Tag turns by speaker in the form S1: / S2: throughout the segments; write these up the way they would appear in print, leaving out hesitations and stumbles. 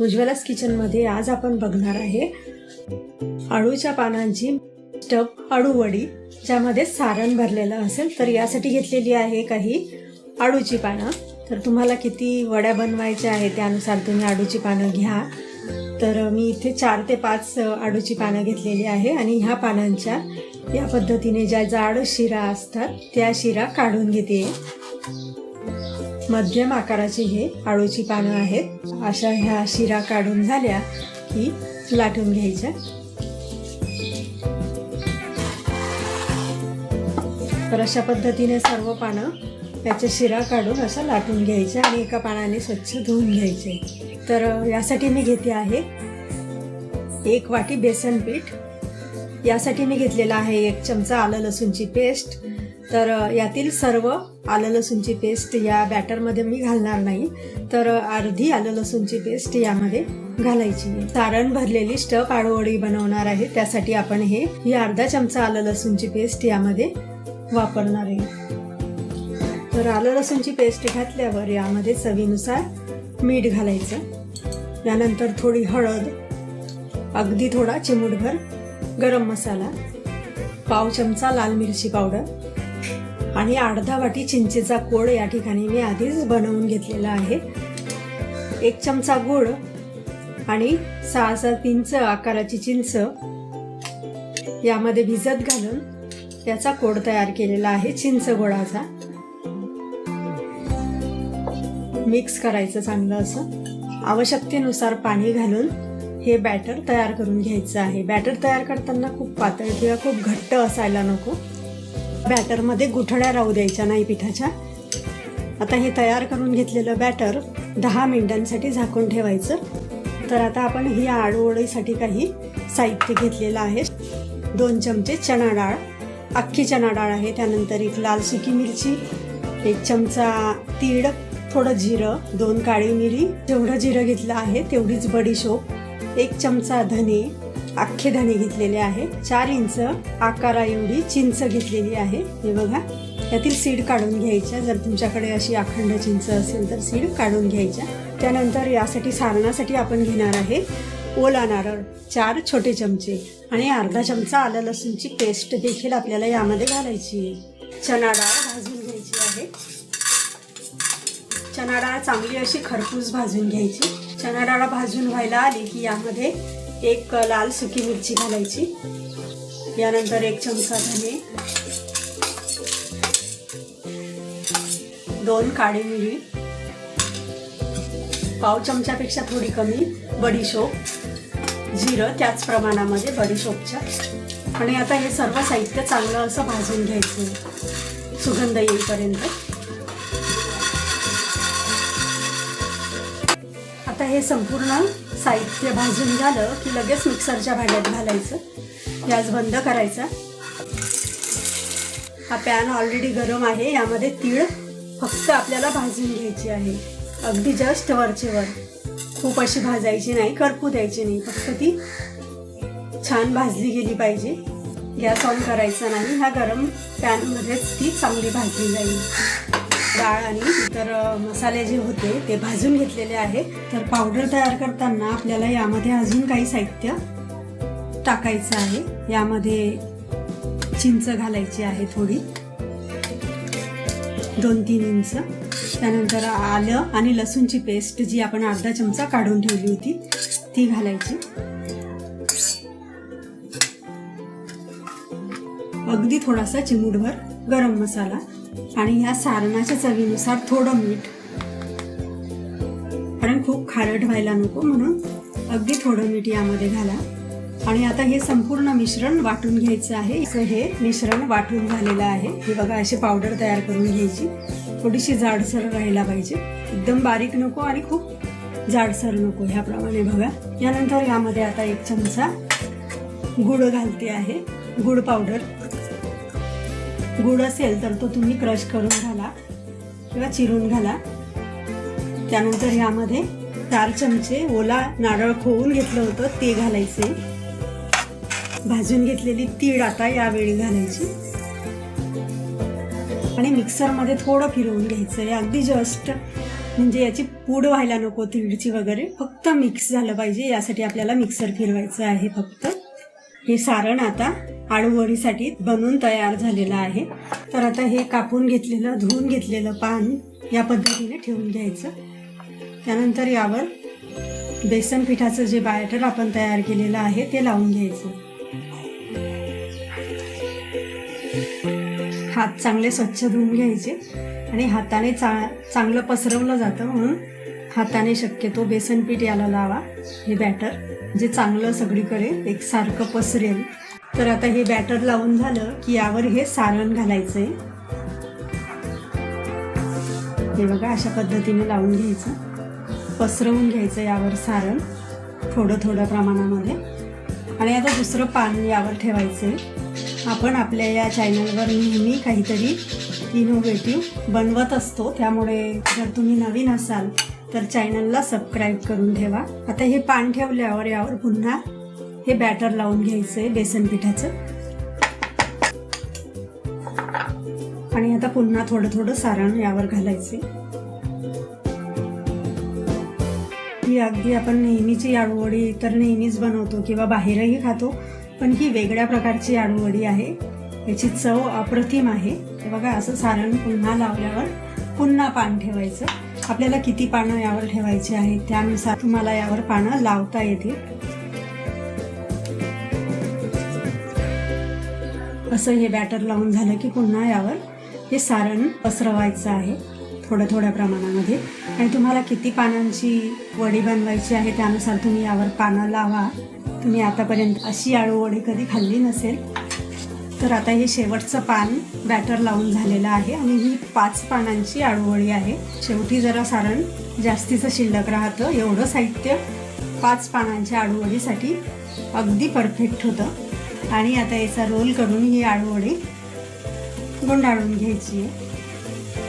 S1: उज्ज्वलास किचनमध्ये आज आपण बघणार आहे अळूच्या पानांची स्टफ अळू वडी, ज्यामध्ये सारण भरलेलं असेल. तर यासाठी घेतलेली आहे काही अळूची पानं. तर तुम्हाला किती वड्या बनवायच्या आहेत त्यानुसार तुम्ही अळूची पानं घ्या. तर मी इथे 4 ते 5 अळूची पानं घेतलेली आहे आणि ह्या पानांच्या या पद्धतीने ज्या जाड शिरा असतात त्या शिरा काढून घेते. मध्यम आकाराची हे अळूची पानं आहेत. अशा ह्या शिरा काढून झाल्या की लाटून घ्यायच्या. तर अशा पद्धतीने सर्व पानं याच्या शिरा काढून अशा लाटून घ्यायच्या आणि एका पानाने स्वच्छ धुवून घ्यायचे. तर यासाठी मी घेते आहे 1 वाटी बेसन पीठ. यासाठी मी घेतलेला आहे 1 चमचा आलं लसूणची पेस्ट. तर यातील सर्व आलं लसूणची पेस्ट या बॅटरमध्ये मी घालणार नाही, तर अर्धी आलं लसूणची पेस्ट यामध्ये घालायची. सारण भरलेली स्टफ अळू वडी बनवणार आहे, त्यासाठी आपण ही अर्धा चमचा आलं लसूणची पेस्ट यामध्ये वापरणार आहे. तर आलं लसूणची पेस्ट घातल्यावर यामध्ये चवीनुसार मीठ घालायचं. यानंतर थोडी हळद, अगदी थोडा चिमूटभर गरम मसाला, पाव चमचा लाल मिरची पावडर आणि अर्धा वाटी चिंचेचा कोळ या ठिकाणी मी आधीच बनवून घेतलेला आहे. 1 चमचा गूळ आणि 6-7 इंच आकाराची चिंच यामध्ये भिजत घालून याचा कोळ तयार केलेला आहे. चिंच गोळाचा मिक्स करायचं चांगलं असं. आवश्यकतेनुसार पाणी घालून हे बॅटर तयार करून घ्यायचं आहे. बॅटर तयार करताना खूप पातळ किंवा खूप घट्ट असायला नको. बॅटरमध्ये गुठळ्या राहू द्यायच्या नाही पिठाच्या. आता हे तयार करून घेतलेलं बॅटर 10 मिनिटांसाठी झाकून ठेवायचं. तर आता आपण ही अळू वडीसाठी काही साहित्य घेतलेलं आहे. 2 चमचे चणा डाळ, अख्खी चणा डाळ आहे. त्यानंतर 1 लाल सुकी मिरची, 1 चमचा तीळ, थोडं जिरं, 2 काळी मिरी, जेवढं जिरं घेतलं आहे तेवढीच बडीशोप, 1 चमचा धने, अख्खे धने घेतलेले आहे. 4 इंच आकारा एवढी चिंच घेतलेली आहे. हे बघा, यातील सीड काढून घ्यायच्या. जर तुमच्याकडे अशी अखंड चिंच असेल तर सीड काढून घ्यायच्या. त्यानंतर यासाठी सारणासाठी आपण घेणार आहे ओला नारळ 4 छोटे चमचे आणि अर्धा चमचा आलं लसूणची पेस्ट देखील आपल्याला यामध्ये घालायची आहे. चणा डाळ भाजून घ्यायची आहे. चणा डाळ चांगली अशी खरपूस भाजून घ्यायची. चणा डाळ भाजून व्हायला आली की यामध्ये 1 लाल सुकी मिरची घालायची. यानंतर 1 चमचा धने, 2 काळी मिरी, पाव चमच्यापेक्षा थोडी कमी बडीशोप, जिरं त्याच प्रमाणामध्ये बडीशोपच्या. आणि आता हे सर्व साहित्य चांगलं असं भाजून घ्यायचं सुगंध येईपर्यंत. आता हे संपूर्ण साहित्य भाजून झालं की लगेच मिक्सरच्या भांड्यात घालायचं. गॅस बंद करायचा. हा पॅन ऑलरेडी गरम आहे. यामध्ये तीळ फक्त आपल्याला भाजून घ्यायची आहे, अगदी जस्ट वरचे वर. खूप अशी भाजायची नाही, करपू द्यायची नाही, फक्त ती छान भाजली गेली पाहिजे. गॅस ऑन करायचा नाही. ह्या गरम पॅनमध्येच ती चांगली भाजली जाईल. डाळ आणि इतर मसाले जे होते ते भाजून घेतलेले आहे. तर पावडर तयार करताना आपल्याला यामध्ये अजून काही साहित्य टाकायचं आहे. यामध्ये चिंच घालायची आहे थोडी, 2-3 इंच. त्यानंतर आलं आणि लसूणची पेस्ट जी आपण अर्धा चमचा काढून ठेवली होती ती घालायची. अगदी थोडासा चिमूटभर गरम मसाला आणि ह्या सारणाच्या चवीनुसार थोडं मीठ, कारण खूप खारट व्हायला नको म्हणून अगदी थोडं मीठ यामध्ये घाला. आणि आता हे संपूर्ण मिश्रण वाटून घ्यायचं आहे. असं हे मिश्रण वाटून झालेलं आहे. हे बघा, अशी पावडर तयार करून घ्यायची. थोडीशी जाडसर राहायला पाहिजे, एकदम बारीक नको आणि खूप जाडसर नको, ह्याप्रमाणे बघा. यानंतर यामध्ये आता 1 चमचा गूळ घालते आहे. गूळ पावडर, गूळ असेल तर तो तुम्ही क्रश करून घाला किंवा चिरून घाला. त्यानंतर यामध्ये 4 चमचे ओला नारळ खोवून घेतलं होतं ते घालायचे. भाजून घेतलेली तीळ आता यावेळी घालायची आणि मिक्सरमध्ये थोडं फिरवून घ्यायचं आहे, अगदी जस्ट म्हणजे याची पूड व्हायला नको तीळची वगैरे, फक्त मिक्स झालं पाहिजे. यासाठी आपल्याला मिक्सर फिरवायचं आहे फक्त. हे सारण आता आळूवडीसाठी बनवून तयार झालेलं आहे. तर आता हे कापून घेतलेलं धुवून घेतलेलं पान या पद्धतीने ठेवून घ्यायचं. त्यानंतर यावर बेसन पिठाचं जे बॅटर आपण तयार केलेलं आहे ते लावून घ्यायचं. हात चांगले स्वच्छ धुवून घ्यायचे आणि हाताने चांगलं पसरवलं जातं म्हणून हाताने शक्यतो बेसन पीठ याला लावा. हे बॅटर जे चांगलं सगळीकडे एकसारखं पसरेल. तर आता हे बॅटर लावून झालं की यावर हे सारण घालायचंय. हे बघा अशा पद्धतीने लावून घ्यायचं, पसरवून घ्यायचं यावर सारण थोडं थोड्या प्रमाणामध्ये. आणि आता दुसरं पान यावर ठेवायचंय. आपण आपल्या या चॅनलवर नेहमी काहीतरी इनोव्हेटिव्ह बनवत असतो, त्यामुळे जर तुम्ही नवीन असाल तर चॅनलला सबस्क्राईब करून ठेवा. आता हे पान ठेवल्यावर यावर पुन्हा हे बॅटर लावून घ्यायचंय बेसन पिठाचं. आणि आता पुन्हा थोडं थोडं सारण यावर घालायचंय. ही अगदी आपण नेहमीची आळूवडी तर नेहमीच बनवतो किंवा बाहेरही खातो, पण ही वेगळ्या प्रकारची आळूवडी आहे. याची चव अप्रतिम आहे. हे बघा असं सारण पुन्हा लावल्यावर पुन्हा पान ठेवायचं. आपल्याला किती पानं यावर ठेवायची आहेत त्यानुसार तुम्हाला यावर पानं लावता येतील. असं हे बॅटर लावून झालं की पुन्हा यावर हे सारण पसरवायचं आहे थोड्या थोड्या प्रमाणामध्ये. आणि तुम्हाला किती पानांची वडी बनवायची आहे त्यानुसार तुम्ही यावर पानं लावा. तुम्ही आतापर्यंत अशी आळूवडी कधी खाल्ली नसेल. तर आता हे शेवटचं पान बॅटर लावून झालेलं आहे आणि ही 5 पानांची आळूवडी आहे. शेवटी जरा सारण जास्तीचं शिल्लक राहतं. एवढं साहित्य 5 पानांच्या आळूवडीसाठी अगदी परफेक्ट होतं. आणि आता याचा रोल करून ही आळूवडी गुंडाळून घ्यायची आहे.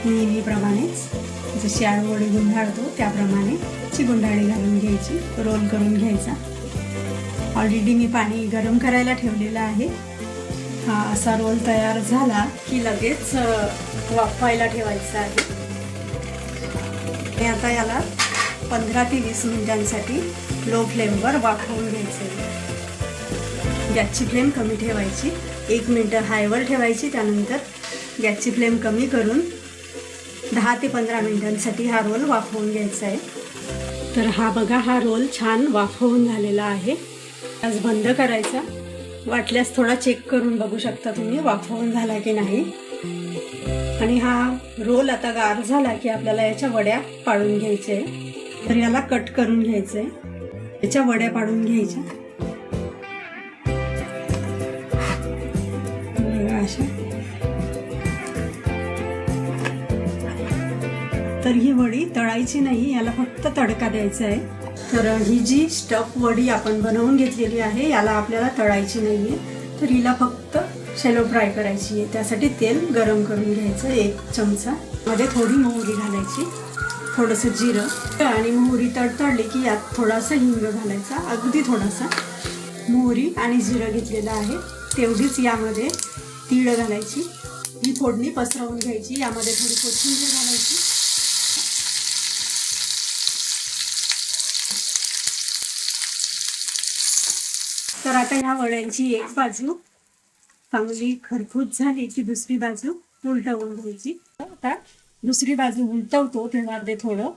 S1: नेहमीप्रमाणेच जशी आळूवडी गुंडाळतो त्याप्रमाणे ची गुंडाळी घालून घ्यायची, रोल करून घ्यायचा. ऑलरेडी मी पाणी गरम करायला ठेवलेलं आहे. हा असा रोल तयार झाला की लगेच वाफवायला ठेवायचा आहे. आणि आता याला 15 ते 20 मिनिटांसाठी लो फ्लेमवर वाफवून घ्यायचं आहे. गॅसची फ्लेम कमी ठेवायची. 1 मिनिट हायवर ठेवायची. त्यानंतर गॅसची फ्लेम कमी करून 10 ते 15 मिनिटांसाठी हा रोल वाफवून घ्यायचा आहे. तर हा बघा हा रोल छान वाफवून झालेला आहे. गॅस बंद करायचा. वाटल्यास थोडा चेक करून बघू शकता तुम्ही वाफवून झाला की नाही. आणि हा रोल आता गार झाला की आपल्याला याच्या वड्या पाडून घ्यायच्या आहे. तर याला कट करून घ्यायचं आहे. याच्या वड्या पाडून घ्यायच्या अशा. तर ही वडी तळायची नाही, याला फक्त तडका द्यायचा आहे. तर ही जी स्टफ वडी आपण बनवून घेतलेली आहे याला आपल्याला तळायची नाही आहे. तर हिला फक्त शॅलो फ्राय करायची आहे. त्यासाठी तेल गरम करून घ्यायचं 1 चमचा. मध्ये थोडी मोहरी घालायची, थोडंसं जिरं आणि मोहरी तडतडली की यात थोडासा हिंग घालायचा. अगदी थोडासा मोहरी आणि जिरं घेतलेलं आहे तेवढीच यामध्ये तीळ घालायची. ही फोडणी पसरवून घ्यायची. यामध्ये थोडी कोथिंबीर घालायची. तर आता ह्या वड्यांची एक बाजू चांगली खरपूस झाली की दुसरी बाजू उलटवून घ्यायची. आता दुसरी बाजू उलटवतो तेव्हा थोडं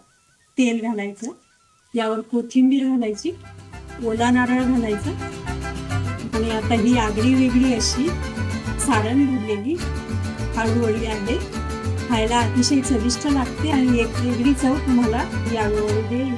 S1: तेल घालायचं. यावर कोथिंबीर घालायची, ओला नारळ घालायचा. आणि आता ही आगळी वेगळी अशी सारण भरलेली आळूवडी आहे. खायला अतिशय चविष्ट लागते आणि एक वेगळी चव तुम्हाला ही आळूवडी देईल.